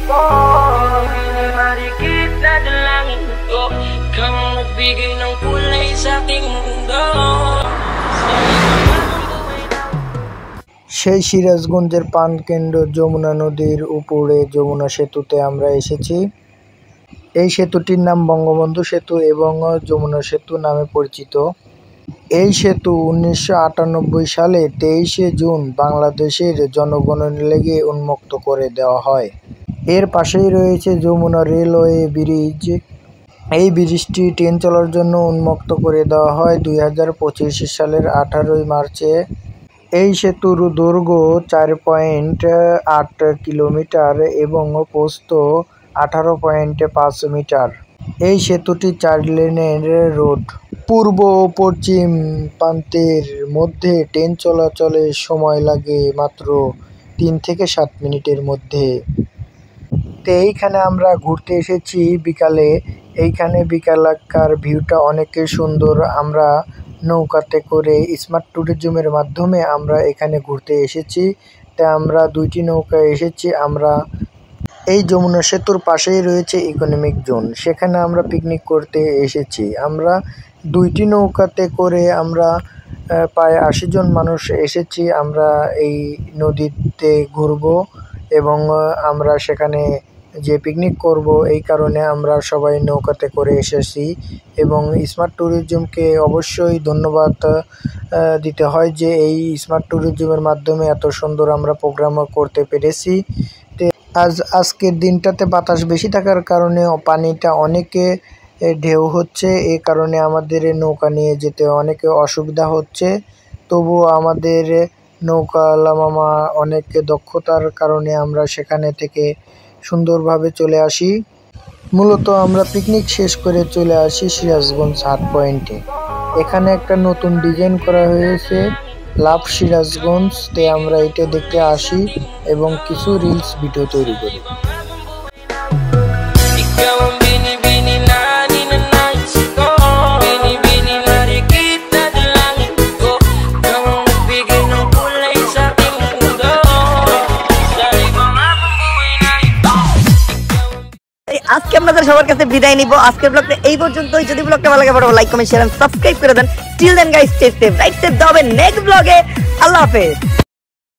Mari kita dalangin ko, kang nagbigay ng kulay sa ating mundo. সেই সিরাজগঞ্জের প্রাণকেন্দ্র যমুনা নদীর উপরে যমুনা সেতুতে আমরা এসেছি। এই সেতুটির নাম বঙ্গবন্ধু সেতু এবং যমুনা সেতু নামে পরিচিত। এই সেতু 1998 সালে 23শে জুন বাংলাদেশের জনগণের লেগে উন্মুক্ত করে দেওয়া হয়। এর পাশেই রয়েছে যমুনা রেলওয়ে ব্রিজ। এই ব্রিজটি ট্রেন চলার জন্য উন্মুক্ত করে দেওয়া হয় 2025 সালের 18 মার্চে। এই সেতুর দৈর্ঘ্য 4.8 কিলোমিটার এবং প্রস্থ 18.5 মিটার। এই সেতুটি 4 লেনের রোড। পূর্ব ও পশ্চিম প্রান্তের মধ্যে ট্রেন চলাচলের সময় লাগে মাত্র 3 থেকে 7 মিনিটের মধ্যে। তো এইখানে আমরা ঘুরতে এসেছি বিকালে। এইখানে বিকালকার ভিউটা অনেক সুন্দর। আমরা নৌকাতে করে স্মার্ট ট্যুরিজমের মাধ্যমে আমরা এখানে ঘুরতে এসেছি। তাই আমরা 2টি নৌকায় এসেছি। আমরা এই যমুনা সেতুর পাশেই রয়েছে ইকোনমিক জোন, সেখানে আমরা পিকনিক করতে এসেছি। আমরা 2টি নৌকাতে করে আমরা প্রায় 80 জন মানুষ এসেছি। আমরা এই নদীতে ঘুরব এবং আমরা সেখানে যে পিকনিক করব, এই কারণে আমরা সবাই নৌকাতে করে এসেছি। এবং স্মার্ট ট্যুরিজমকে অবশ্যই ধন্যবাদ দিতে হয় যে এই স্মার্ট ট্যুরিজমের মাধ্যমে এত সুন্দর আমরা প্রোগ্রাম করতে পেরেছি। আজকের দিনটাতে বাতাস বেশি থাকার কারণে পানিটা অনেকে ঢেউ হচ্ছে, এই কারণে আমাদের নৌকা নিয়ে যেতে অনেকে অসুবিধা হচ্ছে। তবুও আমাদের নৌকাওয়ালা মামা অনেক দক্ষতার কারণে আমরা সেখানে থেকে সুন্দরভাবে চলে আসি। মূলত আমরা পিকনিক শেষ করে চলে আসি সিরাজগঞ্জ হাট পয়েন্টে। এখানে একটা নতুন ডিজাইন করা হয়েছে, লাভ সিরাজগঞ্জ। তে আমরা এটা দেখতে আসি এবং কিছু রিলস ভিডিও তৈরি করি। আজকে আপনাদের সবার কাছে বিদায় নিব। আজকের ব্লগটা এই পর্যন্তই। যদি ব্লগটা ভালো লাগে like comment share and subscribe করে দেন। Till then guys, stay safe, right safe. Next ব্লগে। আল্লাহ হাফেজ।